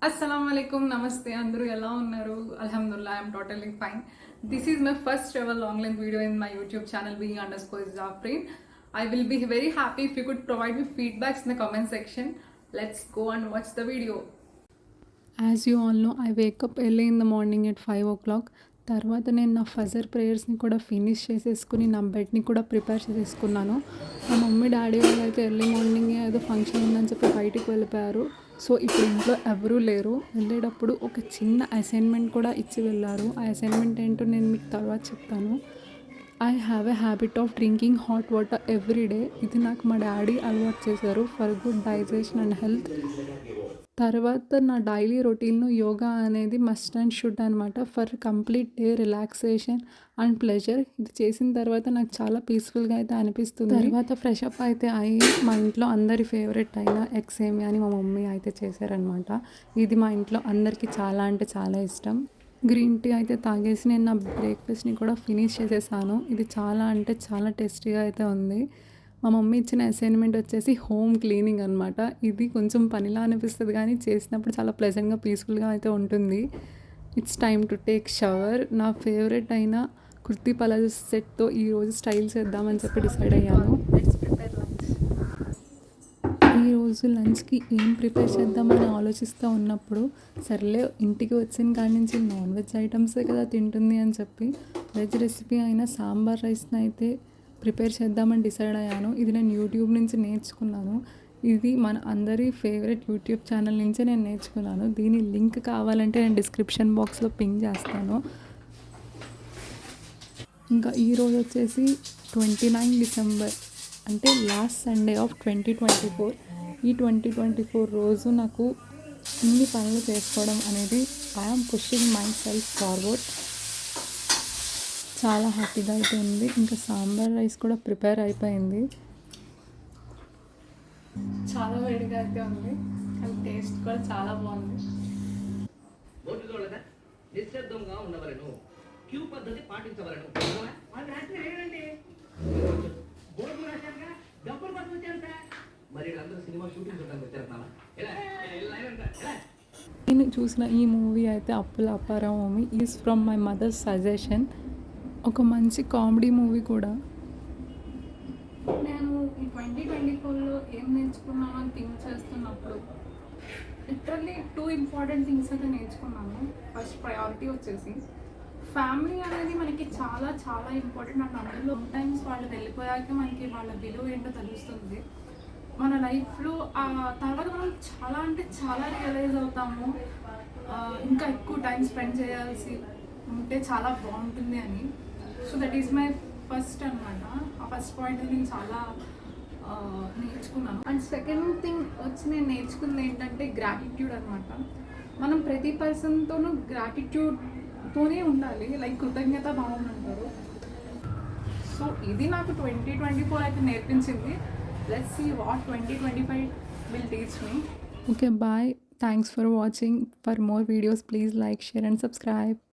Assalamualaikum, namaste. Andaru ela unnaru? Alhamdulillah, I'm totally fine. This is my first ever long length video in my YouTube channel, being underscore Zafreen. I will be very happy if you could provide me feedbacks in the comment section. Let's go and watch the video. As you all know, I wake up early in the morning at 5 o'clock. తర్వాత నేను నా ఫజర్ ప్రేయర్స్ని కూడా finish చేసేసుకుని నా బెడ్ని కూడా prepare చేసేసుకున్నాను. మా mummy daddy వాళ్ళు అయితే ఎర్లీ మార్నింగే ఏదో ఫంక్షన్ ఉందని చెప్పి బయటికి వెళ్ళిపోయారు. సో ఇప్పుడు ఇంట్లో ఎవరూ లేరు. వెళ్ళేటప్పుడు ఒక చిన్న అసైన్మెంట్ కూడా ఇచ్చి వెళ్ళారు. ఆ అసైన్మెంట్ ఏంటో నేను మీకు తర్వాత చెప్తాను. I have a habit of drinking hot water every day. ఇది నాకు మా డాడీ అలవాటు చేశారు for good digestion and health. తర్వాత నా డైలీ రొటీన్లో యోగా అనేది మస్ట్ అండ్ షుడ్ అనమాట for complete day relaxation and pleasure. ఇది చేసిన తర్వాత నాకు చాలా పీస్ఫుల్గా అయితే అనిపిస్తుంది. తర్వాత ఫ్రెష్ అప్ అయితే అయ్యి మా ఇంట్లో అందరి ఫేవరెట్ అయిన ఎగ్ సేమియా అని మా మమ్మీ అయితే చేశారనమాట. ఇది మా ఇంట్లో అందరికీ చాలా అంటే చాలా ఇష్టం. గ్రీన్ టీ అయితే తాగేసి నేను నా బ్రేక్ఫాస్ట్ని కూడా ఫినిష్ చేసేసాను. ఇది చాలా అంటే చాలా టేస్టీగా అయితే ఉంది. మా మమ్మీ ఇచ్చిన అసైన్మెంట్ వచ్చేసి హోమ్ క్లీనింగ్ అనమాట. ఇది కొంచెం పనిలా అనిపిస్తుంది కానీ చేసినప్పుడు చాలా ప్లెజెంట్గా పీస్ఫుల్గా అయితే ఉంటుంది. It's time to take shower. నా ఫేవరెట్ అయిన కుర్తీ పలాజో సెట్తో ఈరోజు స్టైల్ చేద్దామని చెప్పి డిసైడ్ అయ్యాను. ఈరోజు లంచ్కి ఏం ప్రిపేర్ చేద్దామని ఆలోచిస్తూ ఉన్నప్పుడు సర్లే ఇంటికి వచ్చిన కాడి నుంచి నాన్ వెజ్ ఐటమ్సే కదా తింటుంది అని చెప్పి వెజ్ రెసిపీ అయిన సాంబార్ రైస్ని అయితే ప్రిపేర్ చేద్దామని డిసైడ్ అయ్యాను. ఇది నేను యూట్యూబ్ నుంచి నేర్చుకున్నాను. ఇది మన అందరి ఫేవరెట్ యూట్యూబ్ ఛానల్ నుంచే నేను నేర్చుకున్నాను. దీని లింక్ కావాలంటే నేను డిస్క్రిప్షన్ బాక్స్లో పింగ్ చేస్తాను. ఇంకా ఈరోజు వచ్చేసి 29 డిసెంబర్ అంటే లాస్ట్ సండే ఆఫ్ 2024. ఈ 2024 రోజు నాకు ఇన్ని పనులు చేసుకోవడం అనేది I'm pushing my self forward. చాలా హ్యాపీగా అయితే ఉంది. ఇంకా సాంబార్ రైస్ కూడా ప్రిపేర్ అయిపోయింది. చాలా వేడిగా అయితే ఉంది కానీ టేస్ట్ కూడా చాలా బాగుంది. నిశ్శబ్దంగా ఉండవలను, క్యూ పద్ధతి పాటించవలను. నేను చూసిన ఈ మూవీ అయితే అప్పుల Apparao movie is from my mother's suggestion. ఒక మంచి కామెడీ మూవీ కూడా. నేను ఈ 2024లో ఏం నేర్చుకున్నాను అని థింక్ చేస్తున్నప్పుడు లిటరల్లీ 2 ఇంపార్టెంట్ థింగ్స్ అయితే నేర్చుకున్నాను. ఫస్ట్ ప్రయారిటీ వచ్చేసి ఫ్యామిలీ అనేది మనకి చాలా చాలా ఇంపార్టెంట్. అండ్ అందులో టైమ్స్ వాళ్ళు వెళ్ళిపోయాక మనకి వాళ్ళ విలువ ఏంటో తెలుస్తుంది మన లైఫ్లో. తర్వాత మనం చాలా అంటే చాలా రియలైజ్ అవుతాము ఇంకా ఎక్కువ టైం స్పెండ్ చేయాల్సి ఉంటే చాలా బాగుంటుంది అని. So that is my first అనమాట. ఆ ఫస్ట్ పాయింట్ నేను చాలా నేర్చుకున్నాను. అండ్ సెకండ్ థింగ్ వచ్చి నేను నేర్చుకున్నది ఏంటంటే గ్రాటిట్యూడ్ అనమాట. మనం ప్రతి పర్సన్తోనూ గ్రాటిట్యూడ్తోనే ఉండాలి, లైక్ కృతజ్ఞత భావం అంటారు. సో ఇది నాకు 2024 అయితే నేర్పించింది. Let's see what 2025 will teach me. Okay, bye. Thanks for watching. For more videos, please like, share and subscribe.